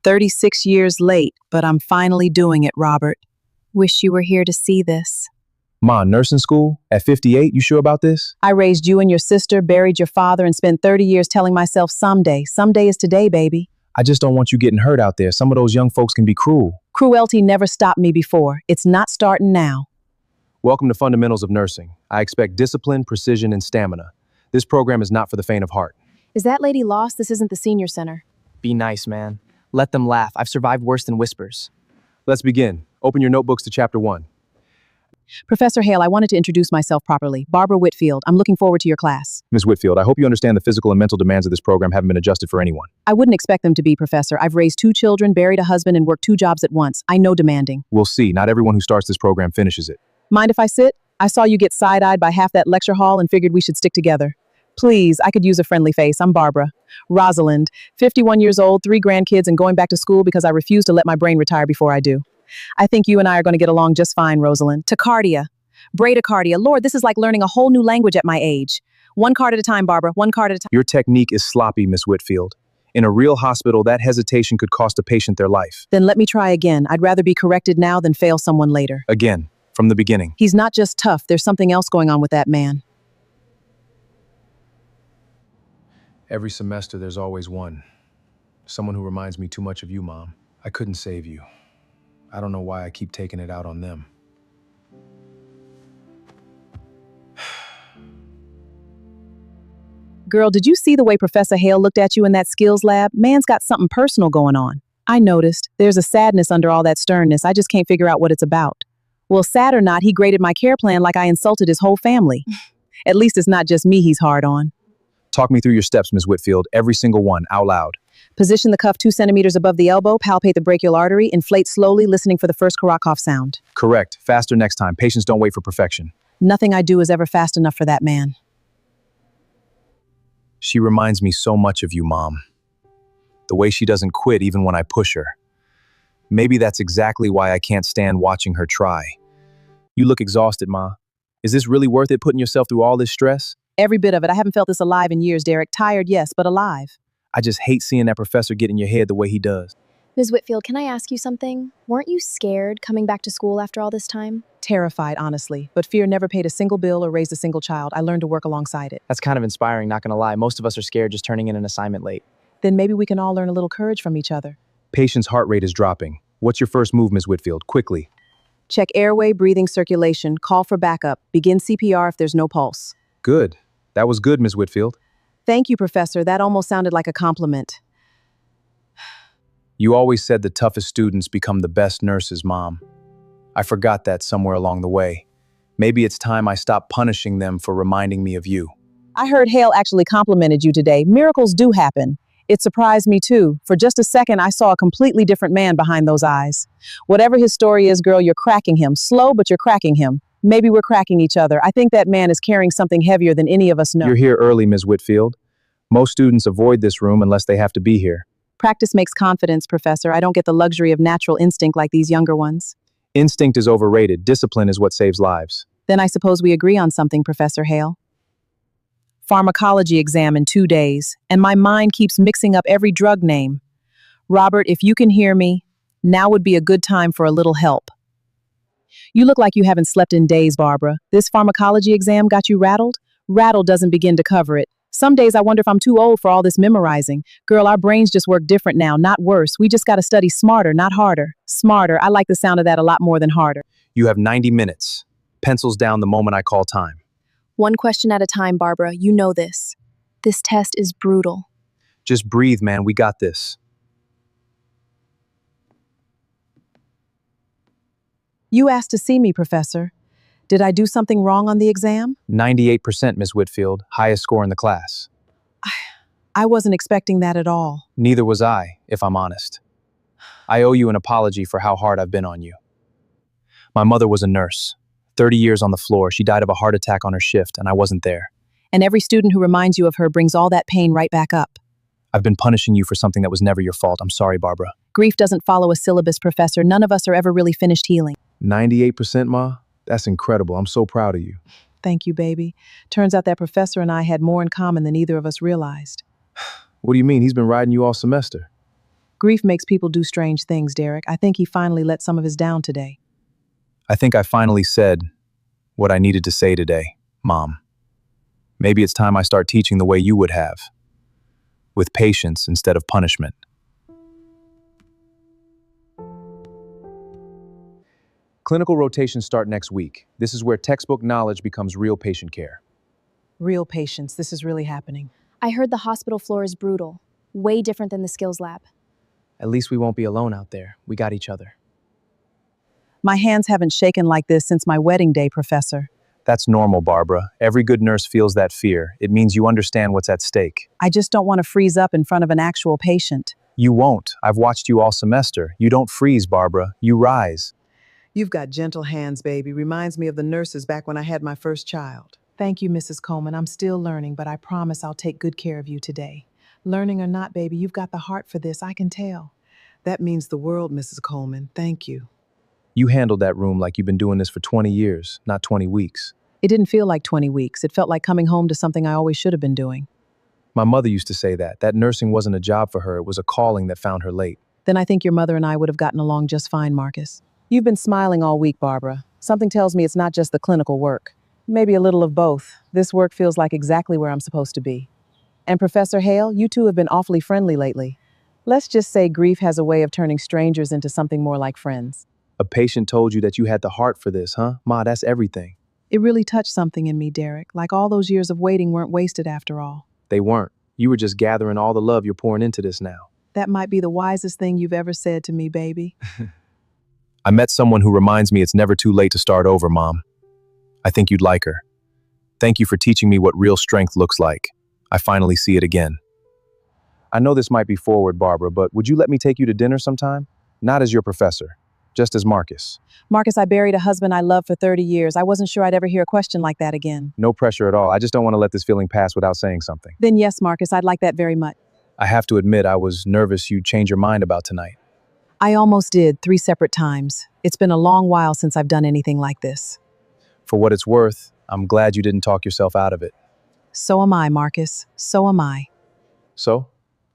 36 years late, but I'm finally doing it, Robert. Wish you were here to see this. Ma, nursing school? At 58, you sure about this? I raised you and your sister, buried your father, and spent 30 years telling myself someday is today, baby. I just don't want you getting hurt out there. Some of those young folks can be cruel. Cruelty never stopped me before. It's not starting now. Welcome to Fundamentals of Nursing. I expect discipline, precision, and stamina. This program is not for the faint of heart. Is that lady lost? This isn't the senior center. Be nice, man. Let them laugh. I've survived worse than whispers. Let's begin. Open your notebooks to Chapter 1. Professor Hale, I wanted to introduce myself properly. Barbara Whitfield. I'm looking forward to your class. Ms. Whitfield, I hope you understand the physical and mental demands of this program haven't been adjusted for anyone. I wouldn't expect them to be, Professor. I've raised 2 children, buried a husband, and worked 2 jobs at once. I know demanding. We'll see. Not everyone who starts this program finishes it. Mind if I sit? I saw you get side-eyed by half that lecture hall and figured we should stick together. Please, I could use a friendly face. I'm Barbara. Rosalind, 51 years old, 3 grandkids, and going back to school because I refuse to let my brain retire before I do. I think you and I are going to get along just fine, Rosalind. Tachycardia. Bradycardia. Lord, this is like learning a whole new language at my age. 1 card at a time, Barbara. 1 card at a time. Your technique is sloppy, Miss Whitfield. In a real hospital, that hesitation could cost a patient their life. Then let me try again. I'd rather be corrected now than fail someone later. Again, from the beginning. He's not just tough. There's something else going on with that man. Every semester, there's always one. Someone who reminds me too much of you, Mom. I couldn't save you. I don't know why I keep taking it out on them. Girl, did you see the way Professor Hale looked at you in that skills lab? Man's got something personal going on. I noticed. There's a sadness under all that sternness. I just can't figure out what it's about. Well, sad or not, he graded my care plan like I insulted his whole family. At least it's not just me he's hard on. Talk me through your steps, Ms. Whitfield. Every single one, out loud. Position the cuff 2 centimeters above the elbow, palpate the brachial artery, inflate slowly, listening for the first Karakov sound. Correct. Faster next time. Patients don't wait for perfection. Nothing I do is ever fast enough for that man. She reminds me so much of you, Mom. The way she doesn't quit even when I push her. Maybe that's exactly why I can't stand watching her try. You look exhausted, Ma. Is this really worth it, putting yourself through all this stress? Every bit of it. I haven't felt this alive in years, Derek. Tired, yes, but alive. I just hate seeing that professor get in your head the way he does. Ms. Whitfield, can I ask you something? Weren't you scared coming back to school after all this time? Terrified, honestly. But fear never paid a single bill or raised a single child. I learned to work alongside it. That's kind of inspiring, not gonna lie. Most of us are scared just turning in an assignment late. Then maybe we can all learn a little courage from each other. Patient's heart rate is dropping. What's your first move, Ms. Whitfield? Quickly. Check airway, breathing, circulation. Call for backup. Begin CPR if there's no pulse. Good. That was good, Ms. Whitfield. Thank you, Professor. That almost sounded like a compliment. You always said the toughest students become the best nurses, Mom. I forgot that somewhere along the way. Maybe it's time I stop punishing them for reminding me of you. I heard Hale actually complimented you today. Miracles do happen. It surprised me too. For just a second, I saw a completely different man behind those eyes. Whatever his story is, girl, you're cracking him. Slow, but you're cracking him. Maybe we're cracking each other. I think that man is carrying something heavier than any of us know. You're here early, Ms. Whitfield. Most students avoid this room unless they have to be here. Practice makes confidence, Professor. I don't get the luxury of natural instinct like these younger ones. Instinct is overrated. Discipline is what saves lives. Then I suppose we agree on something, Professor Hale. Pharmacology exam in 2 days, and my mind keeps mixing up every drug name. Robert, if you can hear me, now would be a good time for a little help. You look like you haven't slept in days, Barbara. This pharmacology exam got you rattled? Rattle doesn't begin to cover it. Some days I wonder if I'm too old for all this memorizing. Girl, our brains just work different now, not worse. We just gotta study smarter, not harder. Smarter, I like the sound of that a lot more than harder. You have 90 minutes. Pencils down the moment I call time. 1 question at a time, Barbara. You know this. This test is brutal. Just breathe, man. We got this. You asked to see me, Professor. Did I do something wrong on the exam? 98%, Miss Whitfield. Highest score in the class. I wasn't expecting that at all. Neither was I, if I'm honest. I owe you an apology for how hard I've been on you. My mother was a nurse. 30 years on the floor. She died of a heart attack on her shift, and I wasn't there. And every student who reminds you of her brings all that pain right back up. I've been punishing you for something that was never your fault. I'm sorry, Barbara. Grief doesn't follow a syllabus, Professor. None of us are ever really finished healing. 98%, Ma? That's incredible. I'm so proud of you. Thank you, baby. Turns out that Professor and I had more in common than either of us realized. What do you mean? He's been riding you all semester. Grief makes people do strange things, Derek. I think he finally let some of his down today. I think I finally said what I needed to say today, Mom. Maybe it's time I start teaching the way you would have, with patience instead of punishment. Clinical rotations start next week. This is where textbook knowledge becomes real patient care. Real patience, this is really happening. I heard the hospital floor is brutal, way different than the skills lab. At least we won't be alone out there. We got each other. My hands haven't shaken like this since my wedding day, Professor. That's normal, Barbara. Every good nurse feels that fear. It means you understand what's at stake. I just don't want to freeze up in front of an actual patient. You won't. I've watched you all semester. You don't freeze, Barbara. You rise. You've got gentle hands, baby. Reminds me of the nurses back when I had my first child. Thank you, Mrs. Coleman. I'm still learning, but I promise I'll take good care of you today. Learning or not, baby, you've got the heart for this. I can tell. That means the world, Mrs. Coleman. Thank you. You handled that room like you've been doing this for 20 years, not 20 weeks. It didn't feel like 20 weeks. It felt like coming home to something I always should have been doing. My mother used to say that nursing wasn't a job for her, it was a calling that found her late. Then I think your mother and I would have gotten along just fine, Marcus. You've been smiling all week, Barbara. Something tells me it's not just the clinical work. Maybe a little of both. This work feels like exactly where I'm supposed to be. And Professor Hale, you two have been awfully friendly lately. Let's just say grief has a way of turning strangers into something more like friends. A patient told you that you had the heart for this, huh? Ma, that's everything. It really touched something in me, Derek. Like all those years of waiting weren't wasted after all. They weren't. You were just gathering all the love you're pouring into this now. That might be the wisest thing you've ever said to me, baby. I met someone who reminds me it's never too late to start over, Mom. I think you'd like her. Thank you for teaching me what real strength looks like. I finally see it again. I know this might be forward, Barbara, but would you let me take you to dinner sometime? Not as your professor, just as Marcus. Marcus, I buried a husband I loved for 30 years. I wasn't sure I'd ever hear a question like that again. No pressure at all. I just don't want to let this feeling pass without saying something. Then yes, Marcus, I'd like that very much. I have to admit, I was nervous you'd change your mind about tonight. I almost did 3 separate times. It's been a long while since I've done anything like this. For what it's worth, I'm glad you didn't talk yourself out of it. So am I, Marcus. So am I. So,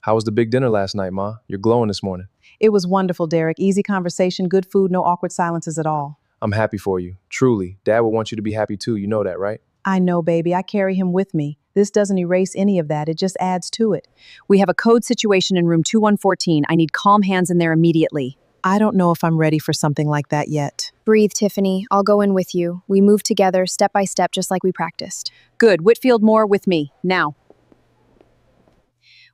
how was the big dinner last night, Ma? You're glowing this morning. It was wonderful, Derek. Easy conversation, good food, no awkward silences at all. I'm happy for you. Truly. Dad would want you to be happy too. You know that, right? I know, baby. I carry him with me. This doesn't erase any of that. It just adds to it. We have a code situation in room 2114. I need calm hands in there immediately. I don't know if I'm ready for something like that yet. Breathe, Tiffany. I'll go in with you. We move together, step by step, just like we practiced. Good. Whitfield Moore with me. Now.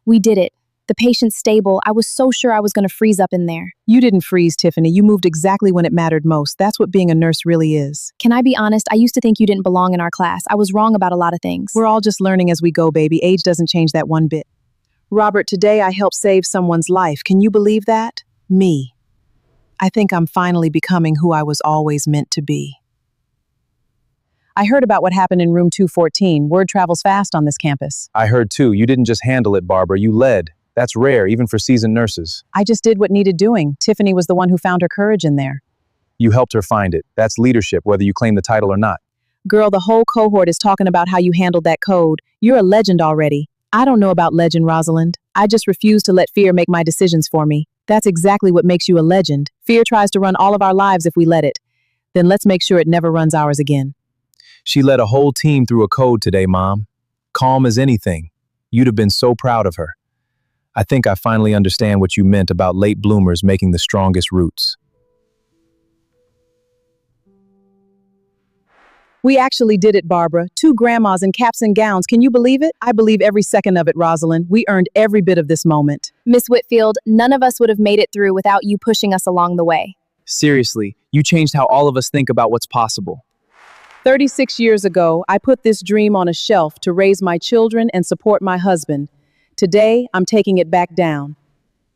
We did it. The patient's stable. I was so sure I was going to freeze up in there. You didn't freeze, Tiffany. You moved exactly when it mattered most. That's what being a nurse really is. Can I be honest? I used to think you didn't belong in our class. I was wrong about a lot of things. We're all just learning as we go, baby. Age doesn't change that one bit. Robert, today I helped save someone's life. Can you believe that? Me. I think I'm finally becoming who I was always meant to be. I heard about what happened in room 214. Word travels fast on this campus. I heard too. You didn't just handle it, Barbara. You led. That's rare, even for seasoned nurses. I just did what needed doing. Tiffany was the one who found her courage in there. You helped her find it. That's leadership, whether you claim the title or not. Girl, the whole cohort is talking about how you handled that code. You're a legend already. I don't know about legend, Rosalind. I just refuse to let fear make my decisions for me. That's exactly what makes you a legend. Fear tries to run all of our lives if we let it. Then let's make sure it never runs ours again. She led a whole team through a code today, Mom. Calm as anything. You'd have been so proud of her. I think I finally understand what you meant about late bloomers making the strongest roots. We actually did it, Barbara. 2 grandmas in caps and gowns. Can you believe it? I believe every second of it, Rosalind. We earned every bit of this moment. Miss Whitfield, none of us would have made it through without you pushing us along the way. Seriously, you changed how all of us think about what's possible. 36 years ago, I put this dream on a shelf to raise my children and support my husband. Today, I'm taking it back down.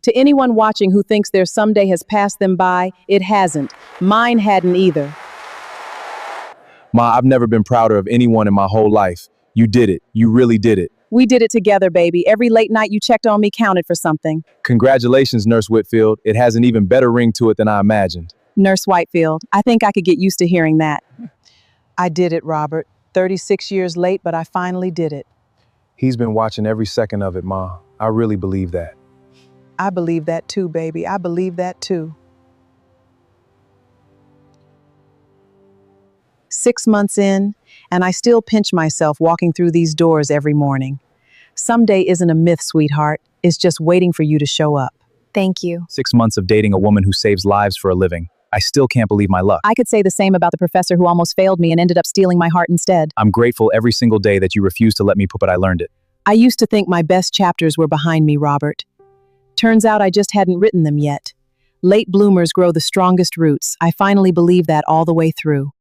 To anyone watching who thinks their someday has passed them by, it hasn't. Mine hadn't either. Ma, I've never been prouder of anyone in my whole life. You did it. You really did it. We did it together, baby. Every late night you checked on me counted for something. Congratulations, Nurse Whitfield. It has an even better ring to it than I imagined. Nurse Whitefield, I think I could get used to hearing that. I did it, Robert. 36 years late, but I finally did it. He's been watching every second of it, Ma. I really believe that. I believe that too, baby. I believe that too. 6 months in, and I still pinch myself walking through these doors every morning. Someday isn't a myth, sweetheart. It's just waiting for you to show up. Thank you. 6 months of dating a woman who saves lives for a living. I still can't believe my luck. I could say the same about the professor who almost failed me and ended up stealing my heart instead. I'm grateful every single day that you refused to let me put, but I learned it. I used to think my best chapters were behind me, Robert. Turns out I just hadn't written them yet. Late bloomers grow the strongest roots. I finally believe that all the way through.